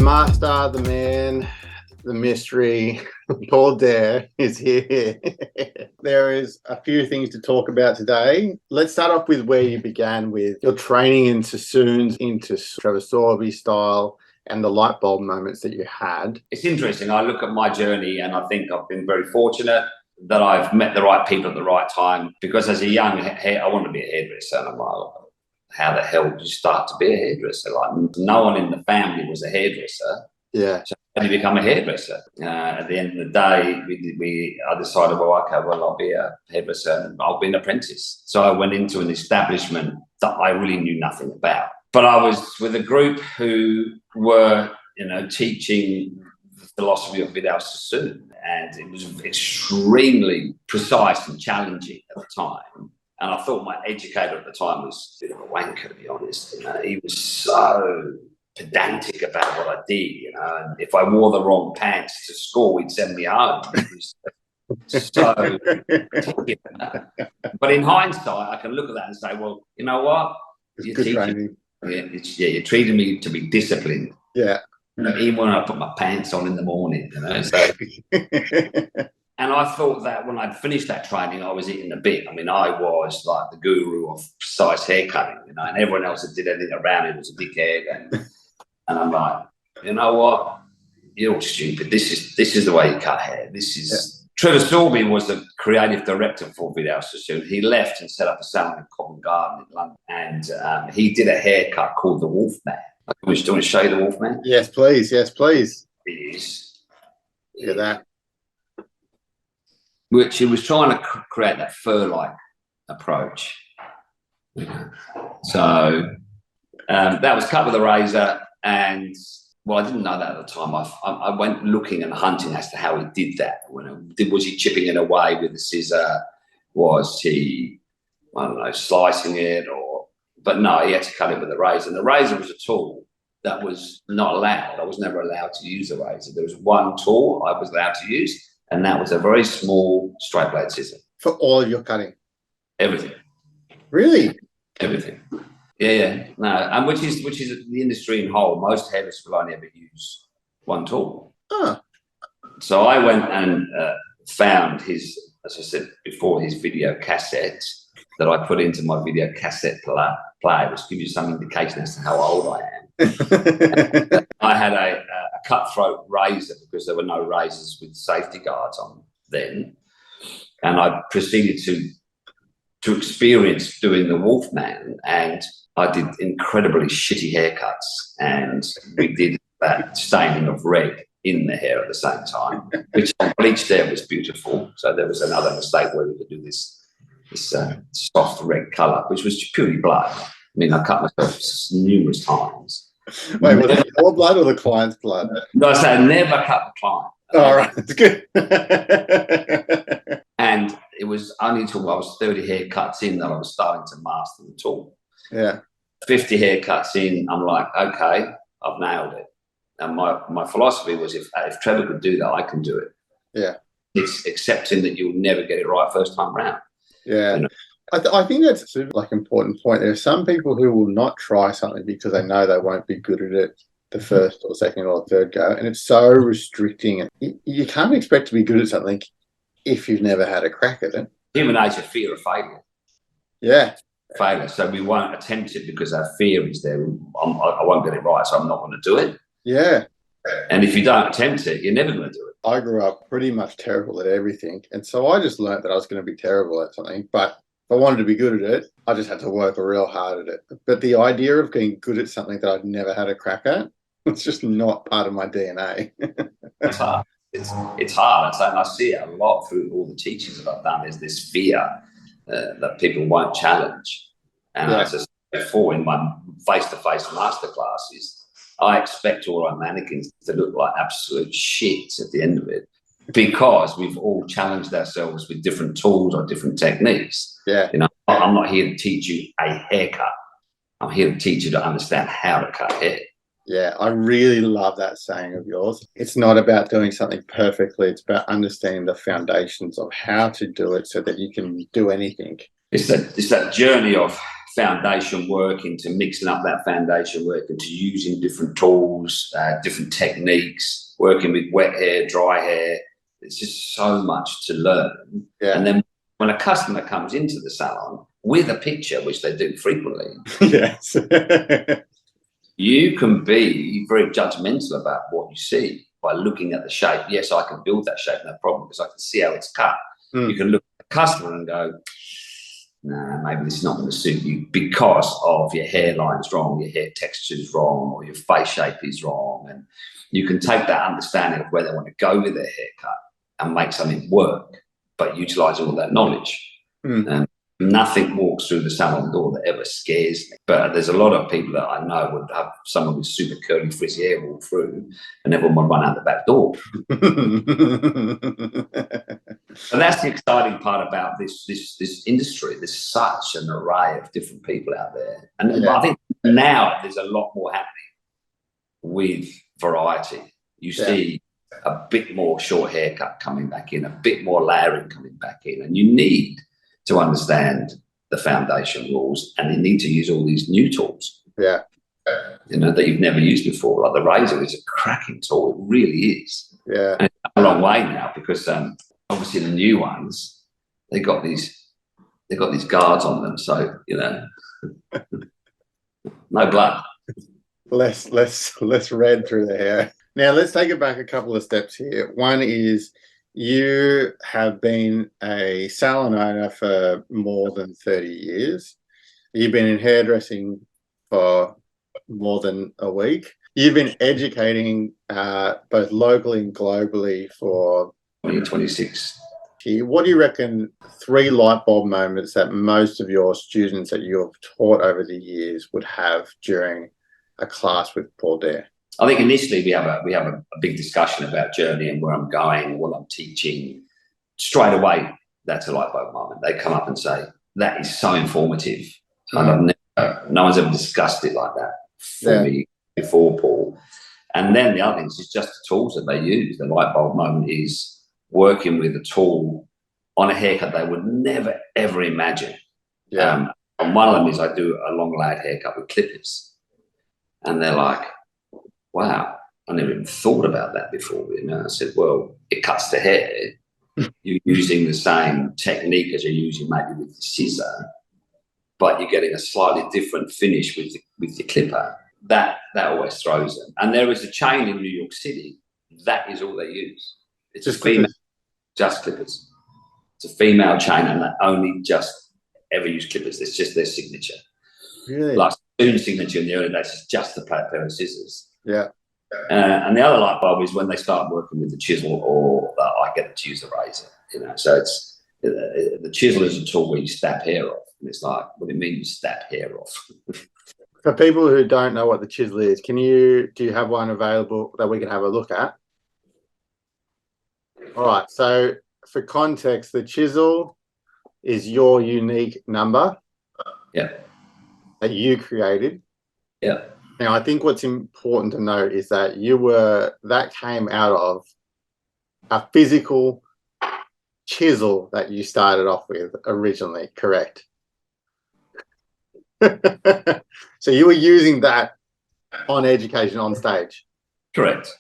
master, the man, the mystery, Paul Dare is here. There is a few things to talk about today. Let's start off with where you began with your training in sassoons into Trevor Sowerby style and the light bulb moments that you had. It's interesting. I look at my journey and I think I've been very fortunate that I've met the right people at the right time, because as a young I wanted to be a hairdresser, and I'm like, how the hell did you start to be a hairdresser? Like, no one in the family was a hairdresser. Yeah. So how do you become a hairdresser? At the end of the day, I decided, well, okay, well, I'll be a hairdresser and I'll be an apprentice. So I went into an establishment that I really knew nothing about. But I was with a group who were, teaching the philosophy of Vidal Sassoon, and it was extremely precise and challenging at the time. And I thought my educator at the time was a bit of a wanker, to be honest. He was so pedantic about what I did, and if I wore the wrong pants to school, he'd send me home. So, but in hindsight, I can look at that and say, well, you know what? It's good training. You're treating me to be disciplined. Yeah. Even when I put my pants on in the morning, So, and I thought that when I'd finished that training, I was eating a bit. I mean, I was like the guru of precise hair cutting, and everyone else that did anything around it was a dickhead. And I'm like, you know what? You're all stupid. This is the way you cut hair. This is. Trevor Sowerby was the creative director for Vidal Sassoon. He left and set up a salon in Covent Garden in London, and he did a haircut called the Wolfman. Do you want to show you the Wolfman? Yes, please. Yes, please. It is. Look at that. Which he was trying to create that fur-like approach. So that was cut with a razor, and well, I didn't know that at the time. I went looking and hunting as to how he did that. Was he chipping it away with a scissor? Was he, I don't know, slicing it? But no, he had to cut it with a razor. And the razor was a tool that was not allowed. I was never allowed to use a razor. There was one tool I was allowed to use, and that was a very small straight blade scissor. For all of your cutting? Everything. Really? Everything. Yeah. No, and which is the industry in whole. Most hairdressers will only ever use one tool. Huh. So I went and found his, as I said before, his video cassette that I put into my video cassette player, which gives you some indication as to how old I am. I had a cutthroat razor because there were no razors with safety guards on then, and I proceeded to experience doing the Wolfman, and I did incredibly shitty haircuts, and we did that staining of red in the hair at the same time, which on bleached hair was beautiful. So there was another mistake where we could do this soft red colour, which was purely blood. I mean, I cut myself numerous times. Wait, was it your blood or the client's blood? No, I say I never cut the client. All right, that's good. And it was only until I was 30 haircuts in that I was starting to master the tool. Yeah. 50 haircuts in, I'm like, okay, I've nailed it. And my philosophy was, if Trevor could do that, I can do it. Yeah. It's accepting that you'll never get it right first time round. Yeah. I think that's a super important point. There are some people who will not try something because they know they won't be good at it the first or second or third go, and it's so restricting. You can't expect to be good at something if you've never had a crack at it. Human nature, fear of failure. Yeah. Failure. So we won't attempt it because our fear is there. I won't get it right, so I'm not going to do it. Yeah. And if you don't attempt it, you're never going to do it. I grew up pretty much terrible at everything, and so I just learned that I was going to be terrible at something, but if I wanted to be good at it, I just had to work real hard at it. But the idea of getting good at something that I'd never had a crack at, it's just not part of my DNA. It's hard. It's hard. And I see it a lot through all the teachings that I've done, is this fear that people won't challenge. And as I said before, in my face-to-face masterclasses, I expect all our mannequins to look like absolute shit at the end of it, because we've all challenged ourselves with different tools or different techniques. Yeah. I'm not here to teach you a haircut. I'm here to teach you to understand how to cut hair. Yeah, I really love that saying of yours. It's not about doing something perfectly. It's about understanding the foundations of how to do it so that you can do anything. It's that journey of foundation work into mixing up that foundation work into using different tools, different techniques, working with wet hair, dry hair. It's just so much to learn. Yeah. And then when a customer comes into the salon with a picture, which they do frequently, yes, you can be very judgmental about what you see by looking at the shape. Yes, I can build that shape, no problem, because I can see how it's cut. You can look at the customer and go, nah, maybe this is not going to suit you because of your hairline's wrong, your hair texture is wrong, or your face shape is wrong. And you can take that understanding of where they want to go with their haircut and make something work, but utilize all that knowledge. And nothing walks through the salon door that ever scares me. But there's a lot of people that I know would have someone with super curly, frizzy hair walk through and everyone would run out the back door. And that's the exciting part about this industry. There's such an array of different people out there. And I think now there's a lot more happening with variety. You see a bit more short haircut coming back in, a bit more layering coming back in, and you need to understand the foundation rules, and you need to use all these new tools. Yeah. You know, that you've never used before. Like the razor is a cracking tool. It really is. Yeah. And it's a long way now because obviously the new ones, they got these guards on them. So, you know, no blood. Less red through the hair. Now let's take it back a couple of steps here. One is you have been a salon owner for more than 30 years. You've been in hairdressing for more than a week. You've been educating both locally and globally for 26. What do you reckon 3 light bulb moments that most of your students that you've taught over the years would have during a class with Paul Dare? I think initially we have a big discussion about journey and where I'm going, what I'm teaching. Straight away, that's a light bulb moment. They come up and say, that is so informative. And no one's ever discussed it like that for me before, Paul. And then the other thing is just the tools that they use. The light bulb moment is working with a tool on a haircut they would never, ever imagine. Yeah. And one of them is I do a long layered haircut with clippers. And they're like, wow, I never even thought about that before. You know, I said, well, it cuts the hair. You're using the same technique as you're using maybe with the scissor, but you're getting a slightly different finish with your clipper. That always throws them. And there is a chain in New York City, that is all they use. It's just female, just clippers. It's a female chain and they only just ever use clippers. It's just their signature. Really? Like Spoon's signature in the early days is just a pair of scissors. Yeah. And the other light bulb is when they start working with the chisel or I get them to use the razor, you know. So it's the chisel is a tool where you snap hair off. And it's like, what do you mean you snap hair off? For people who don't know what the chisel is, do you have one available that we can have a look at? All right. So for context, the chisel is your unique number. Yeah. That you created. Yeah. Now, I think what's important to note is that that came out of a physical chisel that you started off with originally, correct? So you were using that on education on stage? Correct.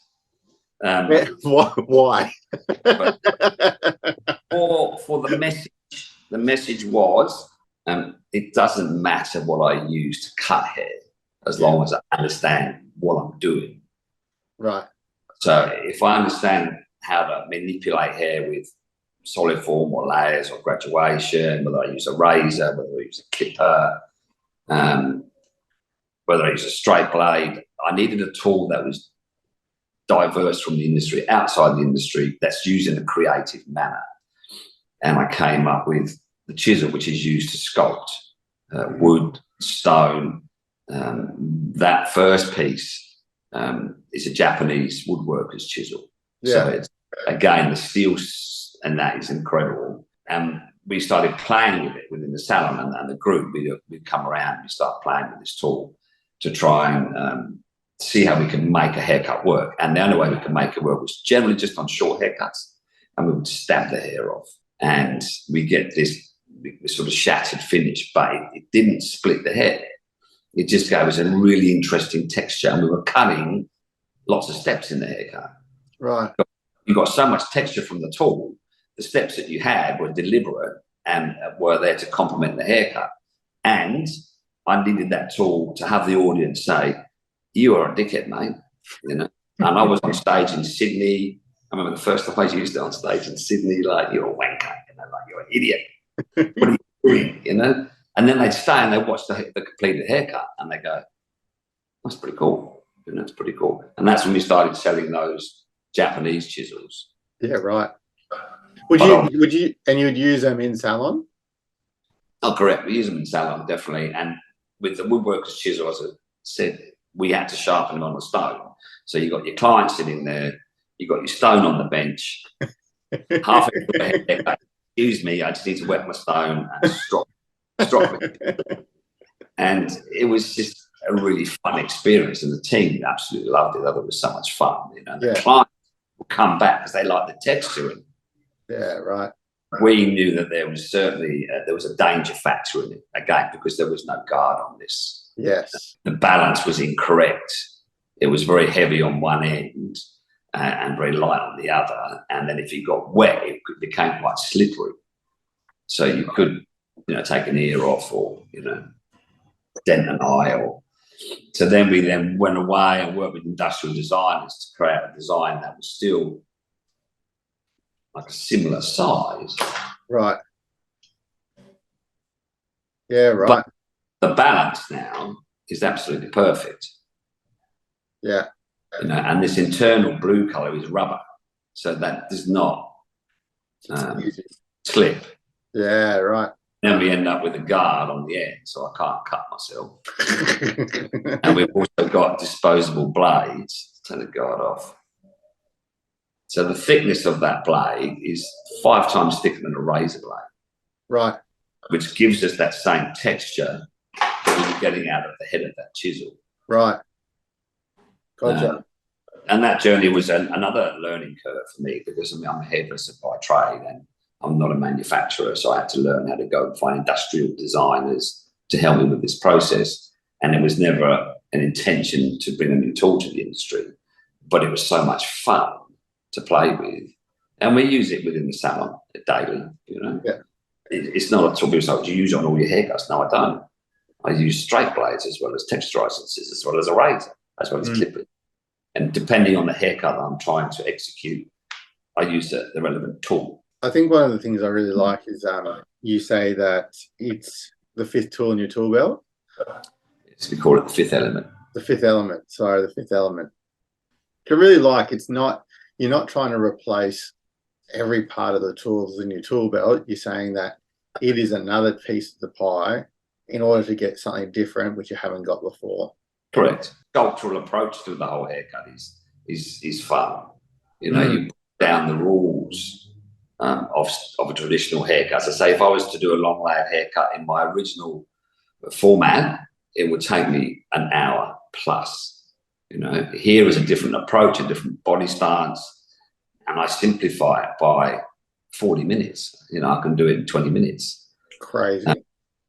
Why? For the message was, it doesn't matter what I use to cut hair as long as I understand what I'm doing. Right. So if I understand how to manipulate hair with solid form or layers or graduation, whether I use a razor, whether I use a clipper, whether I use a straight blade, I needed a tool that was diverse from the industry, outside the industry, that's used in a creative manner. And I came up with the chisel, which is used to sculpt wood, stone. That first piece is a Japanese woodworker's chisel. Yeah. So it's, again, the steel and that is incredible. And we started playing with it within the salon and the group. We'd come around and we start playing with this tool to try and see how we can make a haircut work. And the only way we could make it work was generally just on short haircuts, and we would stab the hair off. And we get this the sort of shattered finish, but it didn't split the hair. It just gave us a really interesting texture, and we were cutting lots of steps in the haircut. Right. You got so much texture from the tool. The steps that you had were deliberate and were there to complement the haircut. And I needed that tool to have the audience say, "You are a dickhead, mate." You know. And I was on stage in Sydney. I remember the first time I used it on stage in Sydney, like, "You're a wanker," you know, like, "You're an idiot. What are you doing?" You know. And then they'd stay and they'd watch the completed haircut, and they go, "That's pretty cool." You know, it's pretty cool. And that's when we started selling those Japanese chisels. Yeah, right. Would you use them in salon? Oh, correct. We use them in salon, definitely. And with the woodworker's chisel, as I said, we had to sharpen them on the stone. So you got your client sitting there, you got your stone on the bench, half an hour haircut. Excuse me, I just need to wet my stone and strop it. And it was just a really fun experience, and the team absolutely loved it. They thought it was so much fun. You know, the clients would come back because they like the texture. And yeah, right. We knew that there was certainly there was a danger factor in it, again, because there was no guard on this. Yes. The balance was incorrect. It was very heavy on one end and very light on the other. And then if it got wet, it became quite slippery. So you could, you know, take an ear off, or, you know, dent an eye. Or so then we went away and worked with industrial designers to create a design that was still like a similar size. Right. Yeah, right. But the balance now is absolutely perfect. Yeah. You know, and this internal blue color is rubber, so that does not slip. Yeah, right. Then we end up with a guard on the end, so I can't cut myself. And we've also got disposable blades to take the guard off. So the thickness of that blade is 5 times thicker than a razor blade. Right. Which gives us that same texture that we were getting out of the head of that chisel. Right. Gotcha. And that journey was another learning curve for me, because I mean, I'm a hairdresser by trade and I'm not a manufacturer. So I had to learn how to go and find industrial designers to help me with this process. And it was never an intention to bring a new tool to the industry, but it was so much fun to play with. And we use it within the salon daily, you know. Yeah. It's not a tool people say, "Do you use it on all your haircuts?" No, I don't. I use straight blades as well as texturizing scissors, as well as a razor, as well as clippers. And depending on the haircut that I'm trying to execute, I use the relevant tool. I think one of the things I really like is you say that it's the 5th tool in your tool belt. So we call it the 5th element. The 5th element. Sorry, the 5th element. I really like, it's not, you're not trying to replace every part of the tools in your tool belt. You're saying that it is another piece of the pie in order to get something different which you haven't got before. Correct. Sculptural approach to the whole haircut is fun. You know, you put down the rules of a traditional haircut. So say if I was to do a long layered haircut in my original format, it would take me an hour plus. You know, here is a different approach, a different body stance, and I simplify it by 40 minutes. You know, I can do it in 20 minutes. Crazy.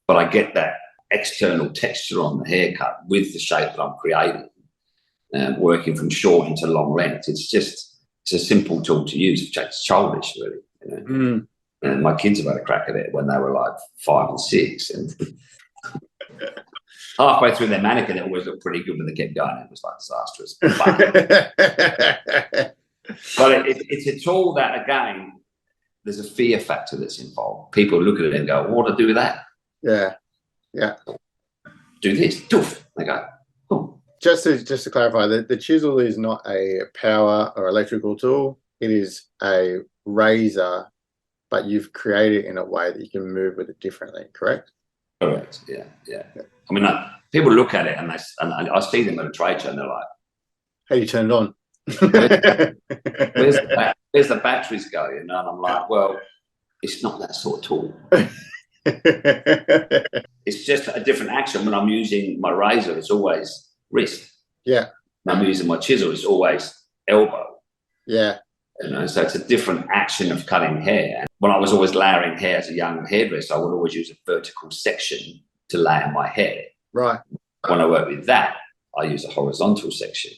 But I get that external texture on the haircut with the shape that I'm creating, working from short into long length. It's a simple tool to use. It's childish, really. You know? And my kids have had a crack at it when they were like 5 and 6, and halfway through their mannequin, it always looked pretty good, when they kept going, it was like disastrous. But it's a tool that, again, there's a fear factor that's involved. People look at it and go, "What do I do with that?" Yeah. Yeah. Do this. Doof. They go, "Oh." Just to clarify, the chisel is not a power or electrical tool. It is a razor, but you've created it in a way that you can move with it differently, correct? Correct. Yeah. I mean, people look at it and I see them at a trade show and they're like, "How do you turn it on?" where's the batteries go? You know, and I'm like, well, it's not that sort of tool. It's just a different action. When I'm using my razor, it's always wrist. Yeah. When I'm using my chisel, it's always elbow. Yeah. You know, so it's a different action of cutting hair. And when I was always layering hair as a young hairdresser, I would always use a vertical section to layer my hair. Right. When I work with that, I use a horizontal section,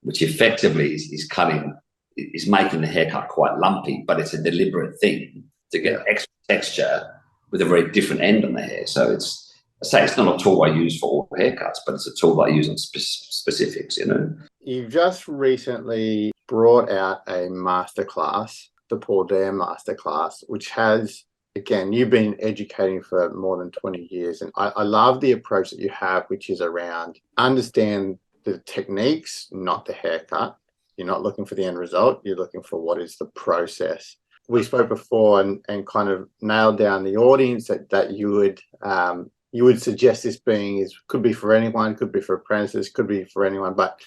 which effectively is cutting, is making the haircut quite lumpy, but it's a deliberate thing to get extra texture with a very different end on the hair. So it's, I say it's not a tool I use for all haircuts, but it's a tool that I use on specifics, you know. You've just recently brought out a masterclass, the Paul Dare masterclass, which has, again, you've been educating for more than 20 years. And I love the approach that you have, which is around understand the techniques, not the haircut. You're not looking for the end result. You're looking for what is the process. We spoke before and kind of nailed down the audience that you would suggest this being is, could be for anyone, could be for apprentices, could be for anyone. But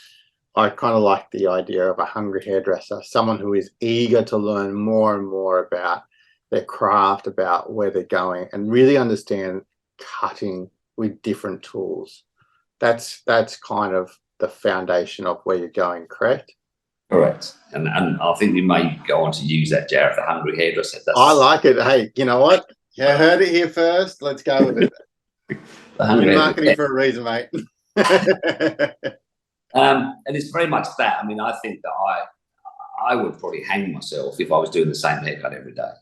I kind of like the idea of a hungry hairdresser, someone who is eager to learn more and more about their craft, about where they're going, and really understand cutting with different tools. That's kind of the foundation of where you're going, correct? Correct. And I think we may go on to use that, Jared, the hungry hairdresser. I like it. Hey, you know what? You heard it here first. Let's go with it. You're marketing for a reason, mate. And it's very much that. I mean, I think that I would probably hang myself if I was doing the same haircut every day.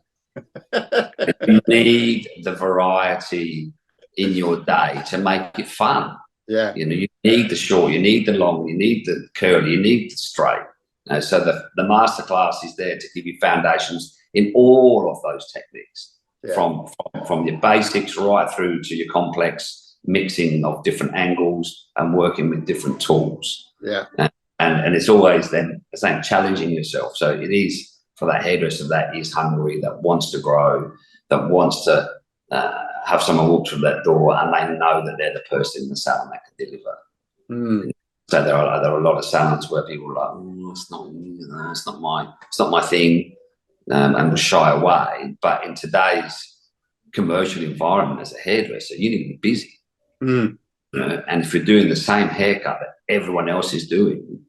You need the variety in your day to make it fun. Yeah. You know, you need the short, you need the long, you need the curly, you need the straight. You know, so the masterclass is there to give you foundations in all of those techniques, from your basics right through to your complex mixing of different angles and working with different tools. Yeah. And it's always then the same, challenging yourself. So it is for that hairdresser that is hungry, that wants to grow, that wants to have someone walk through that door and they know that they're the person in the salon that can deliver. Mm. So there are a lot of salons where people are like, oh, it's not my thing, and will shy away. But in today's commercial environment as a hairdresser, you need to be busy. Mm. You know? And if you're doing the same haircut that everyone else is doing,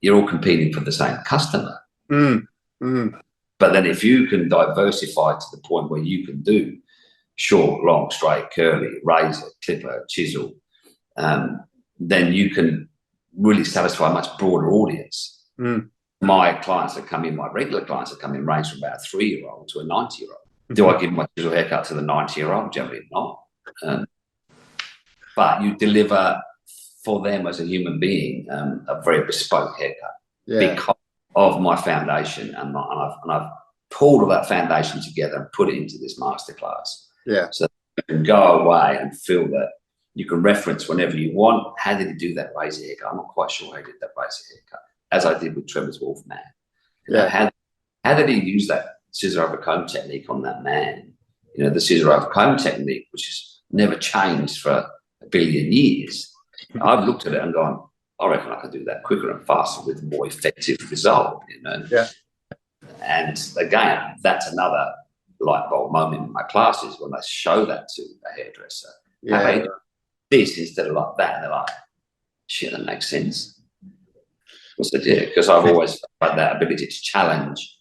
you're all competing for the same customer. Mm. Mm. But then if you can diversify to the point where you can do short, long, straight, curly, razor, clipper, chisel, then you can really satisfy a much broader audience. Mm. My clients that come in, my regular clients that come in, range from about a 3-year-old to a 90-year-old. Do I give my chisel haircut to the 90-year-old? Generally not. But you deliver for them as a human being a very bespoke haircut because of my foundation, and I've pulled all that foundation together and put it into this masterclass. Yeah. So you can go away and feel that you can reference whenever you want. How did he do that razor haircut? I'm not quite sure how he did that razor haircut, as I did with Trevor's Wolfman. You know, how did he use that scissor over comb technique on that man? You know, the scissor over comb technique, which has never changed for a billion years. I've looked at it and gone, I reckon I could do that quicker and faster with a more effective result. You know. Yeah. And again, that's another light bulb moment in my classes when I show that to a hairdresser. Yeah. This instead of like that, and they're like, shit, that makes sense. I said, yeah, because I've always had that ability to challenge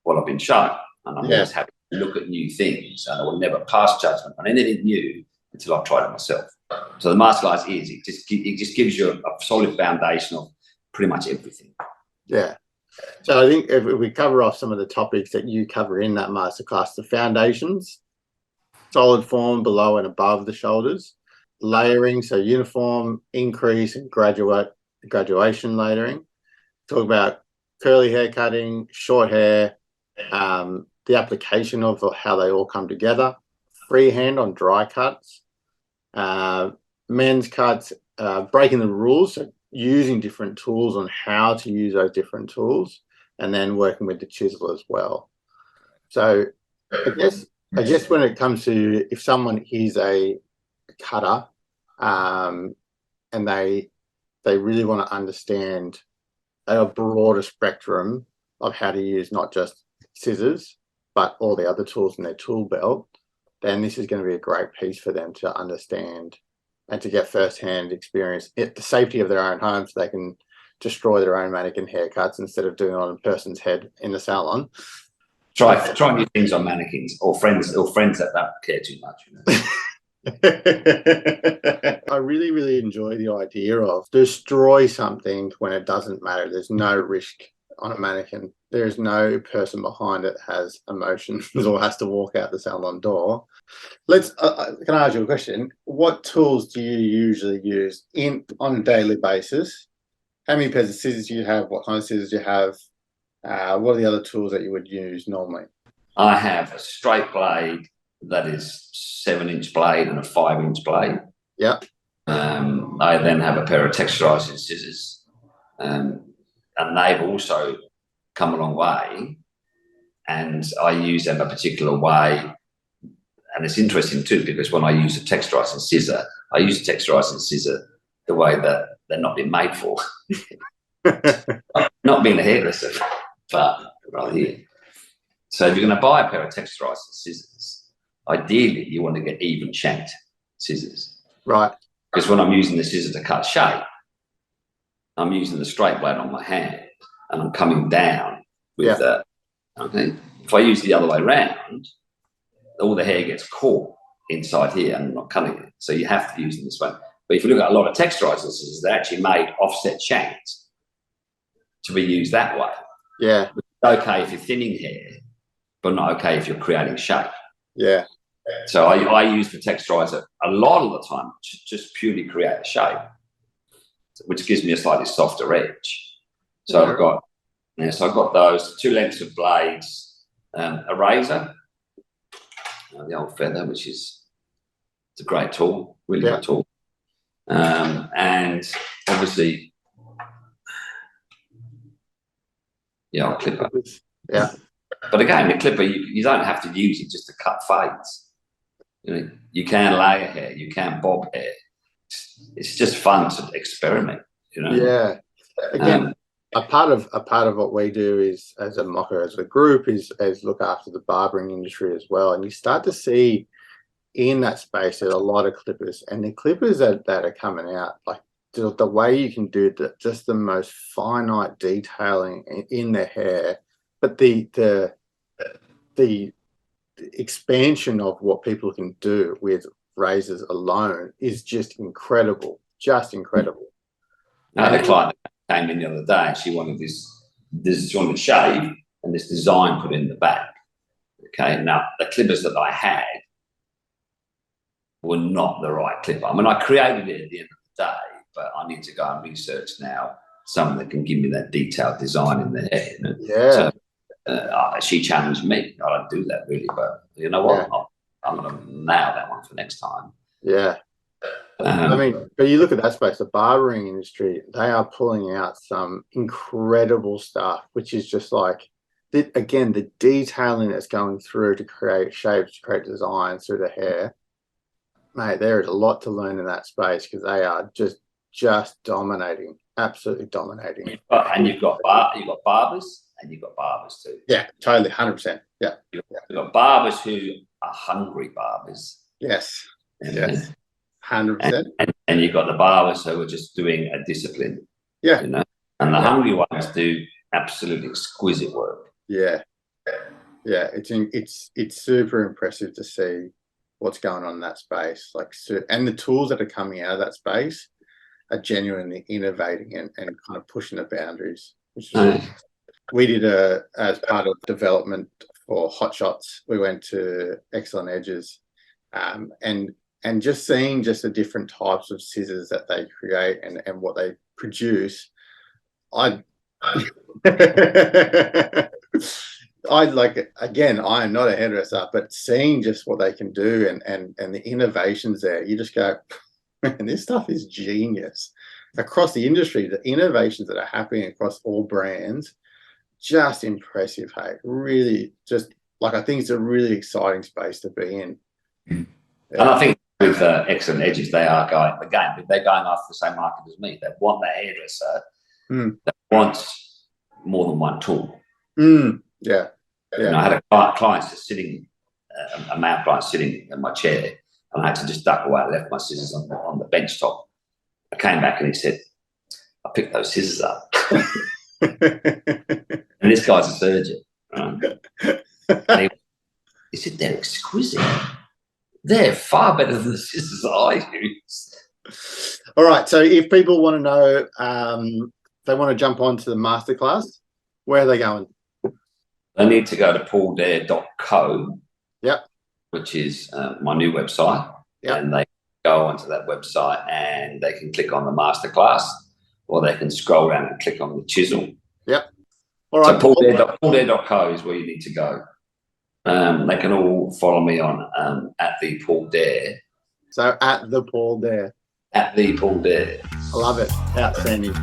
what I've been shown, and I'm always happy to look at new things, and I will never pass judgment on anything new until I've tried it myself. So the masterclass is, it just gives you a solid foundation of pretty much everything. Yeah. So I think if we cover off some of the topics that you cover in that masterclass, the foundations, solid form below and above the shoulders, layering, so uniform, increase, and graduation layering. Talk about curly hair cutting, short hair, the application of how they all come together, freehand on dry cuts, men's cuts, breaking the rules, so using different tools on how to use those different tools, and then working with the chisel as well. So I guess when it comes to, if someone is a cutter and they really want to understand a broader spectrum of how to use not just scissors but all the other tools in their tool belt, then this is going to be a great piece for them to understand and to get first-hand experience at the safety of their own home, so they can destroy their own mannequin haircuts instead of doing it on a person's head in the salon. Try new things on mannequins or friends that don't care too much. You know? I really, really enjoy the idea of destroy something when it doesn't matter. There's no risk on a mannequin. There is no person behind it has emotions or has to walk out the salon door. Let's. Can I ask you a question? What tools do you usually use on a daily basis? How many pairs of scissors do you have? What kind of scissors do you have? What are the other tools that you would use normally? I have a straight blade that is 7-inch blade and a 5-inch blade. Yeah. I then have a pair of texturizing scissors, and they've also come a long way. And I use them a particular way. And it's interesting too, because when I use a texturizing scissor, I use a texturizing scissor the way that they're not been made for. Not being a hairdresser, but right here. So if you're going to buy a pair of texturizing scissors, ideally you want to get even shanked scissors. Right. Because when I'm using the scissor to cut shape, I'm using the straight blade on my hand and I'm coming down with that. Okay. If I use the other way around, all the hair gets caught inside here and I'm not cutting it. So you have to use them this way. But if you look at a lot of texturizing scissors, they're actually made offset shanks to be used that way. Yeah. It's okay if you're thinning hair, but not okay if you're creating shape. Yeah. So I use the texturizer a lot of the time to just purely create a shape, which gives me a slightly softer edge. So I've got those 2 lengths of blades, a razor, the old feather, which is it's a great tool, really good tool, and obviously, a clipper. Yeah. But again, the clipper, you don't have to use it just to cut fades. You know, you can layer hair, you can bob hair. It's just fun to experiment. You know. Yeah. Again, a part of what we do is, as a Mocha, as a group, is look after the barbering industry as well. And you start to see in that space there's a lot of clippers, and the clippers that are coming out, like the way you can do just the most finite detailing in the hair, but the expansion of what people can do with razors alone is just incredible. I had a client that came in the other day and she wanted she wanted to shave and this design put in the back. Okay, now the clippers that I had were not the right clipper. I mean, I created it at the end of the day, but I need to go and research now something that can give me that detailed design in the hair. You know? Yeah. So, she challenged me. I don't do that really, but you know what? Yeah. I'm going to nail that one for next time. Yeah. I mean, but you look at that space, the barbering industry, they are pulling out some incredible stuff, which is just like, again, the detailing that's going through to create shapes, to create designs through the hair. Mate, there is a lot to learn in that space because they are just dominating, absolutely dominating. And you've got barbers. And you've got barbers too. Yeah, totally, 100%. Yeah. You've got barbers who are hungry barbers. Yes. Yes. 100%. And you've got the barbers who are just doing a discipline. Yeah. You know? And the hungry ones do absolutely exquisite work. Yeah. Yeah. It's super impressive to see what's going on in that space. And the tools that are coming out of that space are genuinely innovating and kind of pushing the boundaries. Which is we did as part of development for Hot Shots, we went to Excellent Edges, and just seeing just the different types of scissors that they create and what they produce, I like, again, I am not a hairdresser, but seeing just what they can do and the innovations there, you just go, man, this stuff is genius. Across the industry, the innovations that are happening across all brands, just impressive. Hey, really, just like, I think it's a really exciting space to be in. Yeah. And I think with Excellent Edges, they're going after the same market as me. They want the hairdresser that wants more than one tool. Yeah. You know, I had a client sitting, a male client sitting in my chair, and I had to just duck away. I left my scissors on the bench top. I came back and he said, I picked those scissors up. And this guy's a surgeon. And he said, they're exquisite. They're far better than the scissors I use. All right. So if people want to know, they want to jump onto the masterclass, where are they going? They need to go to pauldare.co. Yep. Which is my new website. Yep. And they go onto that website and they can click on the masterclass, or they can scroll down and click on the chisel. Yep. All right. So pauldare.co is where you need to go. They can all follow me on at the Paul Dare. So at the Paul Dare. At the Paul Dare. I love it. Outstanding.